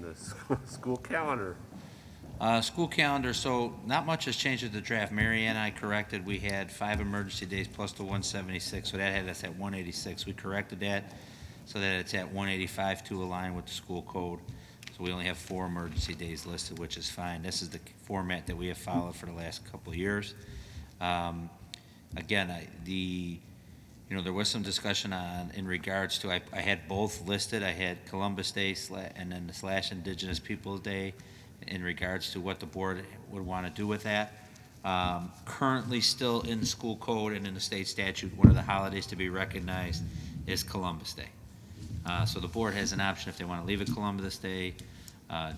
the school calendar. School calendar, so not much has changed with the draft. Mary Ann and I corrected, we had 5 emergency days plus the 176, so that had us at 186. We corrected that so that it's at 185 to align with the school code. So we only have 4 emergency days listed, which is fine. This is the format that we have followed for the last couple of years. Again, there was some discussion in regards to, I had both listed. I had Columbus Day and then the / Indigenous Peoples Day in regards to what the board would want to do with that. Currently still in the school code and in the state statute, one of the holidays to be recognized is Columbus Day. So the board has an option if they want to leave it Columbus Day,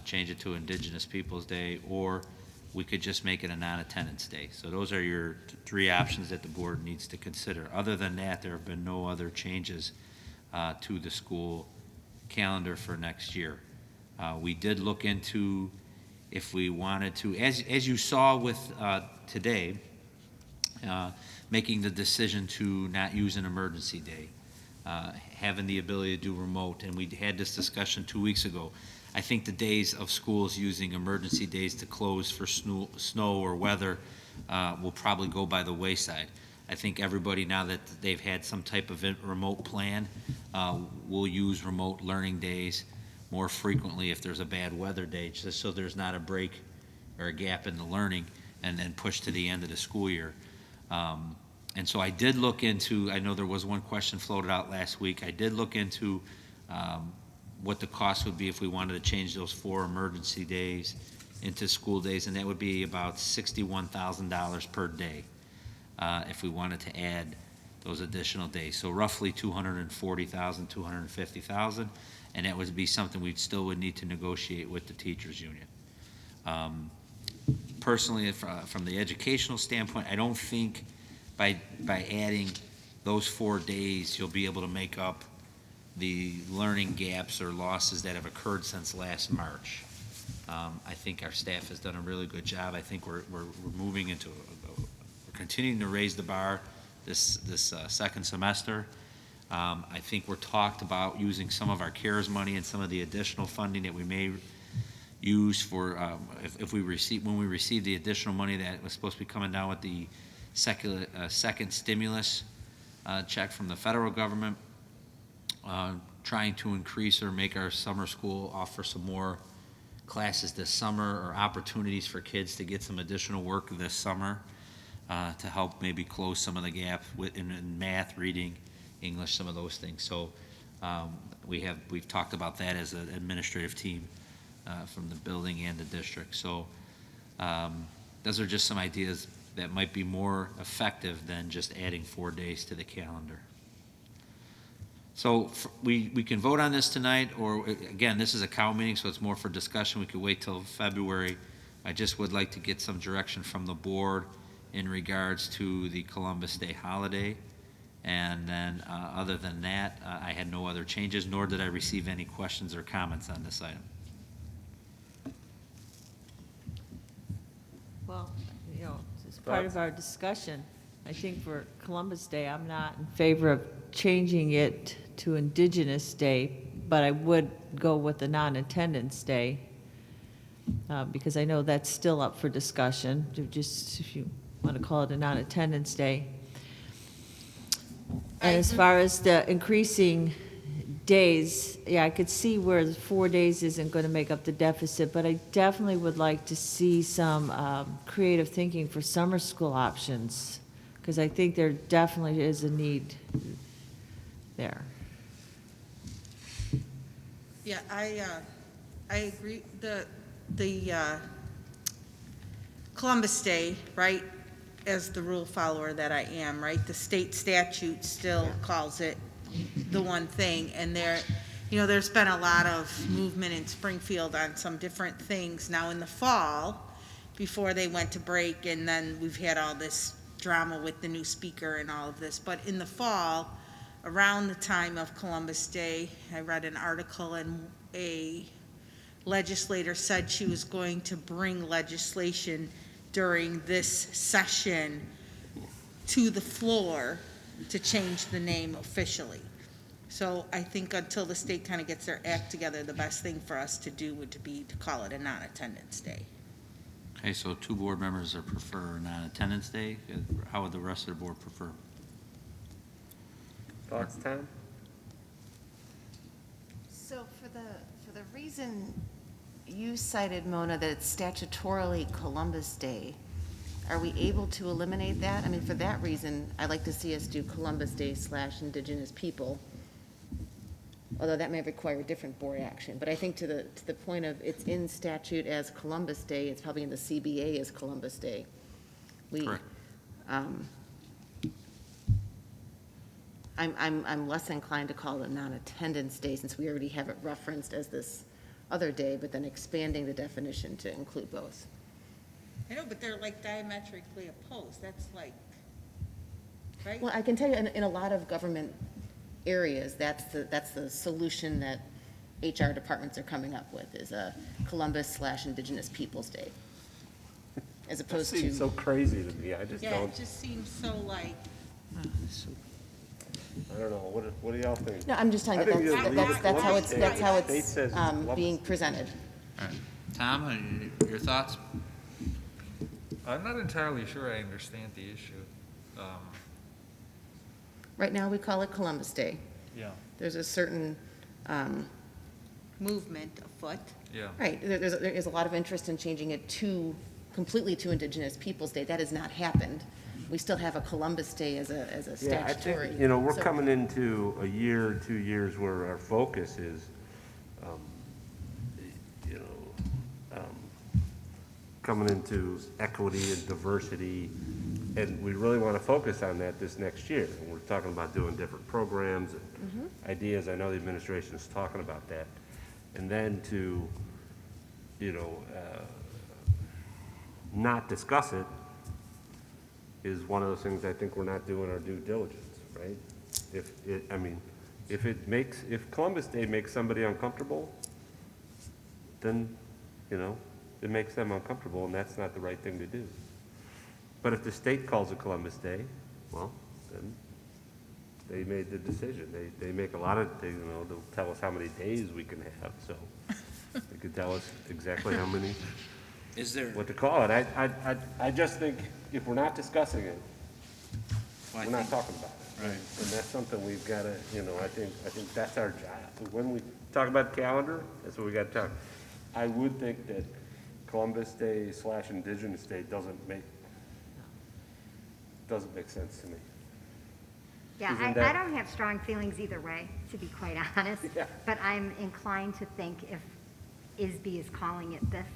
change it to Indigenous Peoples Day, or we could just make it a non-attendance day. So those are your 3 options that the board needs to consider. Other than that, there have been no other changes to the school calendar for next year. We did look into if we wanted to, as you saw with today, making the decision to not use an emergency day, having the ability to do remote, and we had this discussion 2 weeks ago. I think the days of schools using emergency days to close for snow or weather will probably go by the wayside. I think everybody, now that they've had some type of remote plan, will use remote learning days more frequently if there's a bad weather day, just so there's not a break or a gap in the learning and then push to the end of the school year. And so I did look into, I know there was one question floated out last week, I did look into what the cost would be if we wanted to change those 4 emergency days into school days, and that would be about $61,000 per day if we wanted to add those additional days. So roughly $240,000, $250,000, and that would be something we still would need to negotiate with the teachers union. Personally, from the educational standpoint, I don't think by adding those 4 days you'll be able to make up the learning gaps or losses that have occurred since last March. I think our staff has done a really good job. I think we're moving into, we're continuing to raise the bar this second semester. I think we're talked about using some of our CARES money and some of the additional funding that we may use for, when we receive the additional money that was supposed to be coming down with the second stimulus check from the federal government. Trying to increase or make our summer school offer some more classes this summer or opportunities for kids to get some additional work this summer to help maybe close some of the gap in math, reading, English, some of those things. So we've talked about that as an administrative team from the building and the district. So those are just some ideas that might be more effective than just adding 4 days to the calendar. So we can vote on this tonight, or again, this is a COW meeting, so it's more for discussion. We could wait till February. I just would like to get some direction from the board in regards to the Columbus Day holiday. And then other than that, I had no other changes, nor did I receive any questions or comments on this item. Well, as part of our discussion, I think for Columbus Day, I'm not in favor of changing it to Indigenous Day, but I would go with the non-attendance day because I know that's still up for discussion, just if you want to call it a non-attendance day. And as far as the increasing days, yeah, I could see where the 4 days isn't going to make up the deficit, but I definitely would like to see some creative thinking for summer school options, because I think there definitely is a need there. Yeah, I agree. The Columbus Day, right, as the rule follower that I am, right, the state statute still calls it the one thing, and there's been a lot of movement in Springfield on some different things. Now in the fall, before they went to break, and then we've had all this drama with the new speaker and all of this, but in the fall, around the time of Columbus Day, I read an article and a legislator said she was going to bring legislation during this session to the floor to change the name officially. So I think until the state kind of gets their act together, the best thing for us to do would be to call it a non-attendance day. Okay, so 2 board members are prefer non-attendance day. How would the rest of the board prefer? Thoughts, Tom? So for the reason you cited, Mona, that it's statutorily Columbus Day, are we able to eliminate that? I mean, for that reason, I'd like to see us do Columbus Day / Indigenous People, although that may require different board action. But I think to the point of it's in statute as Columbus Day, it's probably in the CBA as Columbus Day. Correct. I'm less inclined to call it a non-attendance day since we already have it referenced as this other day, but then expanding the definition to include both. I know, but they're like diametrically opposed, that's like, right? Well, I can tell you, in a lot of government areas, that's the solution that HR departments are coming up with, is a Columbus / Indigenous Peoples' Day. As That opposed seems to, so crazy to me. I just Yeah, don't, it just seems so like, I don't know. What do y'all think? no, I'm just telling I you, think that's, it's that's, that's how it's, Columbus that's how Day. State says it's, it's Columbus being Day. presented. All right. Tom, your thoughts? I'm not entirely sure I understand the issue. Right now, we call it Columbus Day. Yeah. There's a certain, movement afoot. Yeah. right, there is a lot of interest in changing it completely to Indigenous Peoples' Day. That has not happened. We still have a Columbus Day as a Yeah, I statutory. think, we're So- coming into a year, 2 years where our focus is, coming into equity and diversity, and we really want to focus on that this next year. And we're talking about doing different programs and ideas. I know the administration is talking about that. And then to, not discuss it is one of those things I think we're not doing our due diligence, right? If Columbus Day makes somebody uncomfortable, then, it makes them uncomfortable, and that's not the right thing to do. But if the state calls it Columbus Day, well, then they made the decision. They make a lot of, they'll tell us how many days we can have, so they could tell us exactly how many, Is there, what to call it. I just think if we're not discussing it, well, I we're not think- talking about it. Right. And that's something we've got to, I think that's our job. When we talk about calendar, that's what we got to talk. I would think that Columbus Day / Indigenous Day doesn't make sense to me. Yeah, Isn't I that- don't have strong feelings either way, to be quite honest. Yeah. But I'm inclined to think if ISB is calling it this,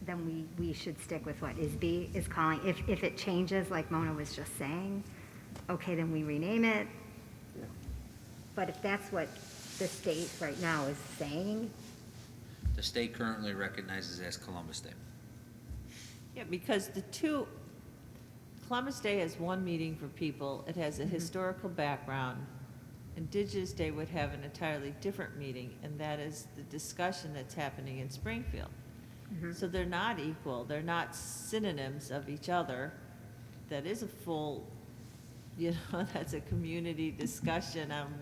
then we should stick with what ISB is calling. If it changes, like Mona was just saying, okay, then we rename it. Yeah. But if that's what the state right now is saying, the state currently recognizes it as Columbus Day. Yeah, because Columbus Day has one meeting for people, it has a historical background. Indigenous Day would have an entirely different meeting, and that is the discussion that's happening in Springfield. So they're not equal, they're not synonyms of each other. That is a full, that's a community discussion on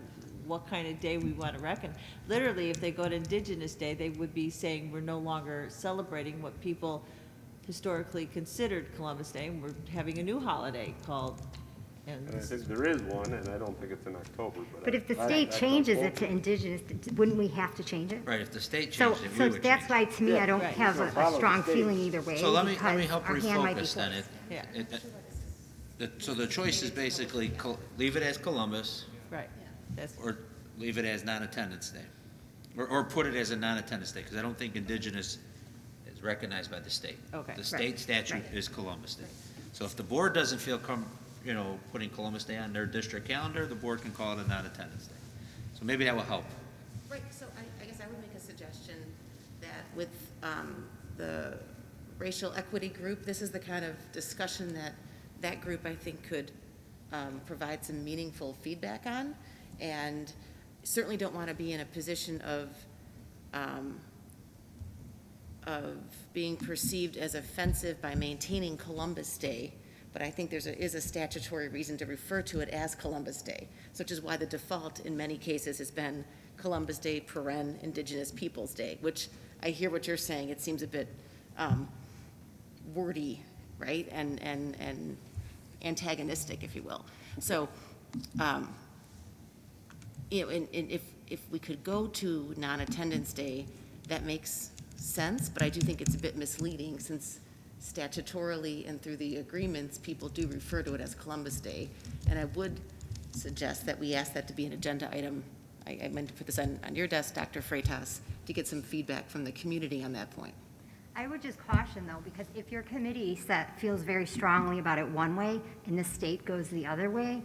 what kind of day we want to reckon. Literally, if they go to Indigenous Day, they would be saying we're no longer celebrating what people historically considered Columbus Day, and we're having a new holiday called, and And I think there is one, and I don't think it's in October, but. but if the I- state that's changes it to unfortunate. indigenous, wouldn't we have to change it? Right, if the state So, changed it, we so would that's change why, to me, I don't Right. have No a problem. strong State. feeling either way. it. So let me because help our hand might be refocus then. forced. Yeah. So the choice is basically leave it as Columbus, right, that's, or leave it as non-attendance day. Or put it as a non-attendance day, because I don't think Indigenous is recognized by the state. Okay. The state statute right. is Columbus Day. So if the board doesn't feel putting Columbus Day on their district calendar, the board can call it a non-attendance day. So maybe that will help. Right, so I guess I would make a suggestion that with the racial equity group, this is the kind of discussion that group, I think, could provide some meaningful feedback on, and certainly don't want to be in a position of being perceived as offensive by maintaining Columbus Day, but I think is a statutory reason to refer to it as Columbus Day, such is why the default in many cases has been Columbus Day, Indigenous Peoples' Day, which I hear what you're saying, it seems a bit wordy, right, and antagonistic, if you will. So, you know, and if we could go to non-attendance day, that makes sense, but I do think it's a bit misleading, since statutorily and through the agreements, people do refer to it as Columbus Day. And I would suggest that we ask that to be an agenda item. I meant to put this on your desk, Dr. Freitas, to get some feedback from the community on that point. I would just caution, though, because if your committee feels very strongly about it one way and the state goes the other way,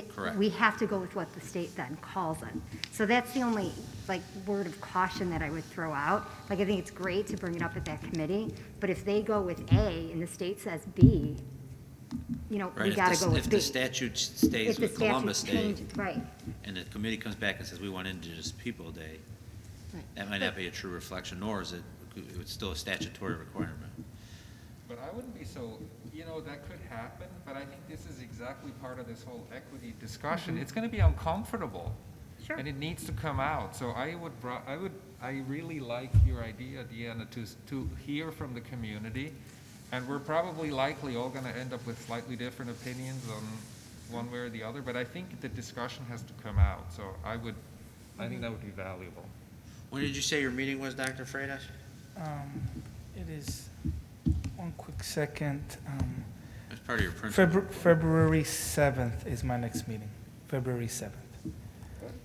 Correct. we have to go with what the state then calls it. So that's the only, like, word of caution that I would throw out. Like, I think it's great to bring it up at that committee, but if they go with A and the state says B, you know, Right, we gotta go with if B. the statute stays If the with Columbus statute Day, changes, right. and the committee comes back and says, we want Indigenous People Day, Right. that might not be a true reflection, nor is it's still a statutory requirement. But I wouldn't be so, you know, that could happen, but I think this is exactly part of this whole equity discussion. It's gonna be uncomfortable. Sure. And it needs to come out. So I really like your idea, Deanna, to hear from the community. And we're probably likely all gonna end up with slightly different opinions on one way or the other, but I think the discussion has to come out. So I think that would be valuable. When did you say your meeting was, Dr. Freitas? It is, one quick second, That's part of your principal. February 7th is my next meeting, February 7th.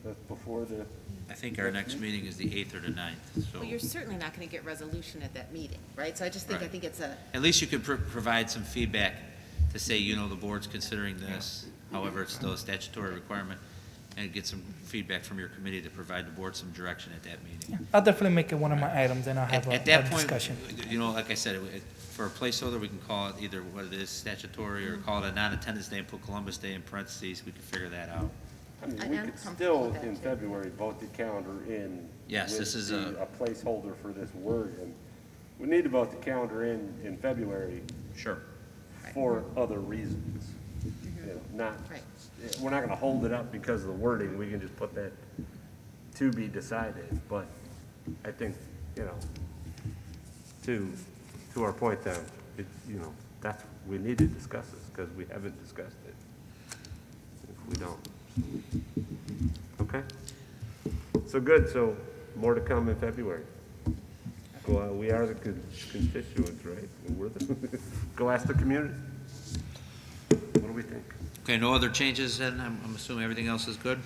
That's before the, I think our next meeting is the 8th or the 9th, so. Well, you're certainly not going to get resolution at that meeting, right? So I just think, I Right. think it's a, At least you could provide some feedback to say, you know, the board's considering this, however, it's still a statutory requirement, and get some feedback from your committee to provide the board some direction at that meeting. I'll definitely make it one of my items, and I'll have At a that point, discussion. you know, like I said, for a placeholder, we can call it either what it is statutory, or call it a non-attendance day and put Columbus Day in parentheses, we can figure that out. I mean, I we am could comfortable still, with that, in too. February, vote the calendar in. Yes, with this is a placeholder for this word, and we need to vote the calendar in February Sure. for other reasons. You know, not, Right. we're not gonna hold it up because of the wording, we can just put that to be decided, but I think, you know, to our point then, you know, that's, we need to discuss this, because we haven't discussed it. If we don't. Okay? So good, so more to come in February. Well, we are the constituents, right? We're the, go ask the community. What do we think? Okay, no other changes then? I'm assuming everything else is good?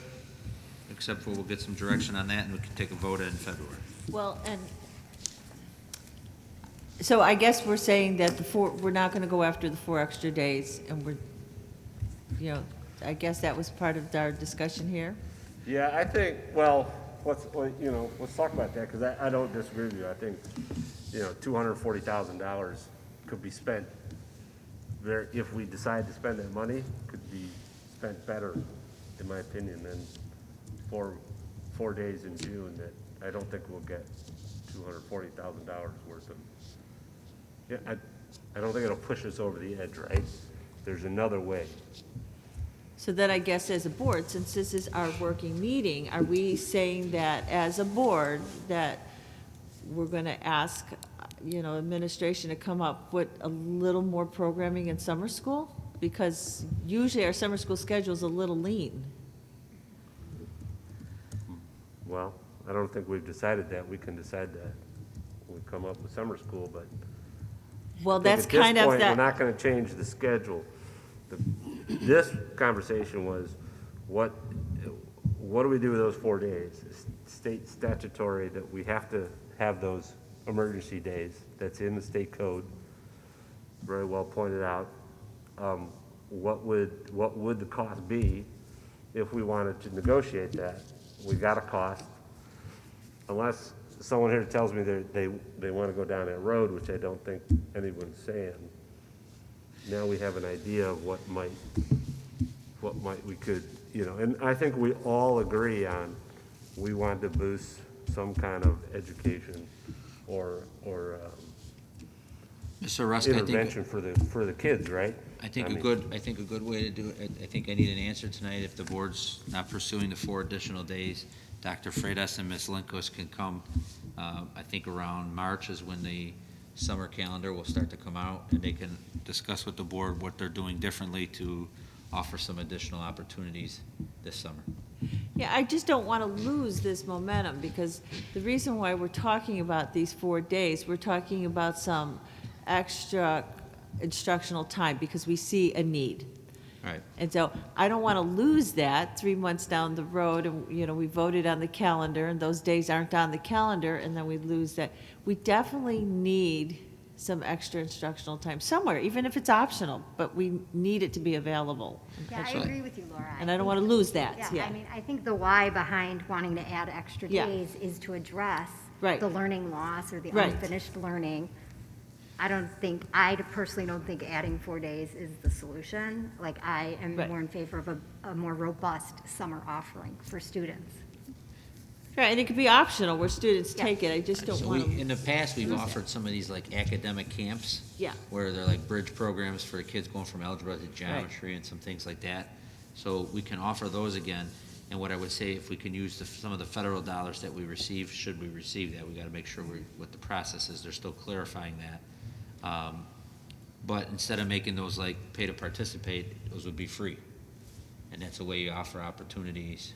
Except for we'll get some direction on that and we can take a vote in February. Well, and so I guess we're saying that we're not going to go after the 4 extra days, and we're, you know, I guess that was part of our discussion here. Yeah, I think, well, let's talk about that, because I don't disagree with you. I think, you know, $240,000 could be spent there, if we decide to spend that money, could be spent better, in my opinion, than four days in June that I don't think we'll get $240,000 worth of. Yeah, I don't think it'll push us over the edge, right? There's another way. So then I guess as a board, since this is our working meeting, are we saying that as a board, that we're going to ask, you know, administration to come up with a little more programming in summer school? Because usually our summer school schedule is a little lean. Well, I don't think we've decided that. We can decide that when we come up with summer school, but Well, I think that's kind At of this point, we're that, not going to change the schedule. This conversation was, what do we do with those 4 days? State statutory that we have to have those emergency days. That's in the state code. Very well pointed out. What would the cost be if we wanted to negotiate that? We got a cost. Unless someone here tells me they want to go down that road, which I don't think anyone's saying. Now we have an idea of what might we could, you know, and I think we all agree on, we want to boost some kind of education or Mr. Rusk, I think, intervention for the kids, right? I think I a mean- good way to do it, I think I need an answer tonight. If the board's not pursuing the 4 additional days, Dr. Freitas and Ms. Linkos can come. I think around March is when the summer calendar will start to come out, and they can discuss with the board what they're doing differently to offer some additional opportunities this summer. Yeah, I just don't want to lose this momentum, because the reason why we're talking about these 4 days, we're talking about some extra instructional time, because we see a need. Right. And so I don't want to lose that 3 months down the road, and, we voted on the calendar, and those days aren't on the calendar, and then we lose that. We definitely need some extra instructional time somewhere, even if it's optional, but we need it to be available. Yeah, I agree with you, Laura. And I don't want to lose that, Yeah, yeah. I mean, I think the why behind wanting to add extra Yeah. days is to address Right. the learning loss or the Right. unfinished learning. I personally don't think adding 4 days is the solution. Like, I am Right. more in favor of a more robust summer offering for students. Right, and it could be optional where students Yeah. take it, I just don't So want in to. the past, we've offered some of these like academic camps. Yeah. Where they're like bridge programs for the kids going from algebra to geometry and some things like that. So we can offer those again. And what I would say, if we can use some of the federal dollars that we receive, should we receive that, we gotta make sure what the process is, they're still clarifying that. But instead of making those like pay to participate, those would be free. And that's a way you offer opportunities.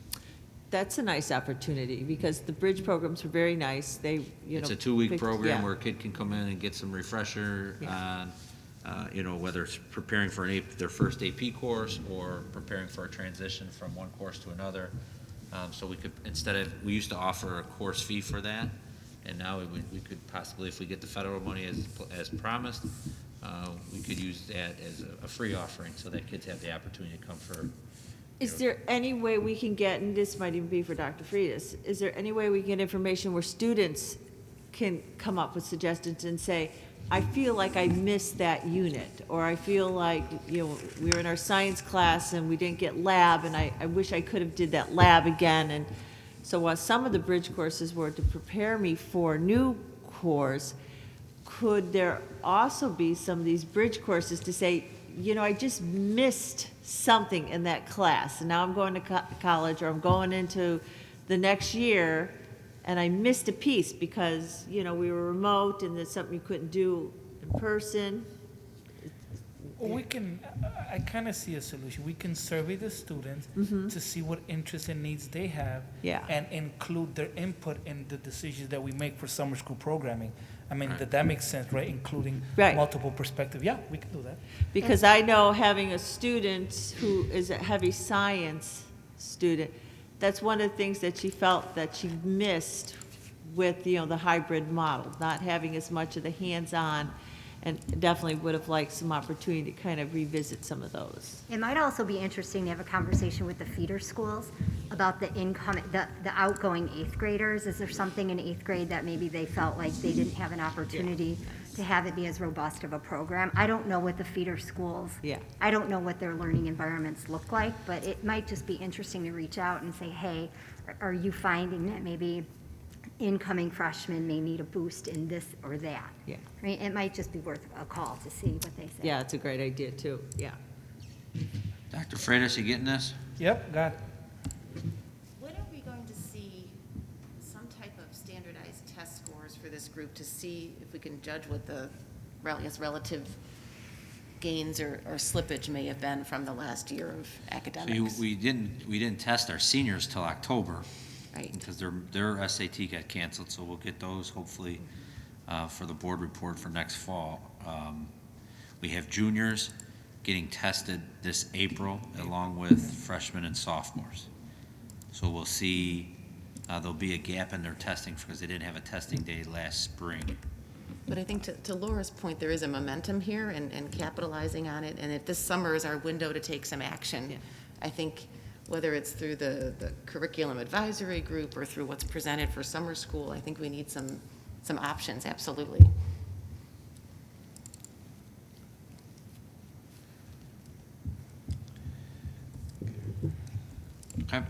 That's a nice opportunity, because the bridge programs are very nice, they, It's a 2-week pick- program yeah. where a kid can come in and get some refresher Yeah. on, whether it's preparing for their first AP course or preparing for a transition from one course to another. So we could, we used to offer a course fee for that, and now we could possibly, if we get the federal money as promised, we could use that as a free offering, so that kids have the opportunity to come for. Is there any way we can get, and this might even be for Dr. Freitas, is there any way we can get information where students can come up with suggestions and say, I feel like I missed that unit, or I feel like, we were in our science class and we didn't get lab, and I wish I could have did that lab again, and so while some of the bridge courses were to prepare me for new course, could there also be some of these bridge courses to say, I just missed something in that class, and now I'm going to college, or I'm going into the next year, and I missed a piece because, we were remote, and there's something you couldn't do in person. Well, I kind of see a solution. We can survey the students to see what interests and needs they have. Yeah. And include their input in the decisions that we make for summer school programming. I mean, Right. that makes sense, right? Including Right. multiple perspectives. Yeah, we can do that. Because I know having a student who is a heavy science student, that's one of the things that she felt that she missed with, the hybrid model, not having as much of the hands-on, and definitely would have liked some opportunity to kind of revisit some of those. It might also be interesting to have a conversation with the feeder schools about the outgoing 8th graders. Is there something in 8th grade that maybe they felt like they didn't have an opportunity to have it be as robust of a program? I don't know what the feeder schools, Yeah. I don't know what their learning environments look like, but it might just be interesting to reach out and say, hey, are you finding that maybe incoming freshmen may need a boost in this or that? Yeah. Right? It might just be worth a call to see what they say. Yeah, it's a great idea, too, yeah. Dr. Freitas, you getting this? Yep, got it. When are we going to see some type of standardized test scores for this group to see if we can judge what the, relative gains or slippage may have been from the last year of So academics? we didn't test our seniors till October. Right. Because their SAT got canceled, so we'll get those hopefully for the board report for next fall. We have juniors getting tested this April, along with freshmen and sophomores. So we'll see, there'll be a gap in their testing because they didn't have a testing day last spring. But I think to Laura's point, there is a momentum here and capitalizing on it. And if this summer is our window to take some action, Yeah. I think whether it's through the curriculum advisory group or through what's presented for summer school, I think we need some options, absolutely. Okay?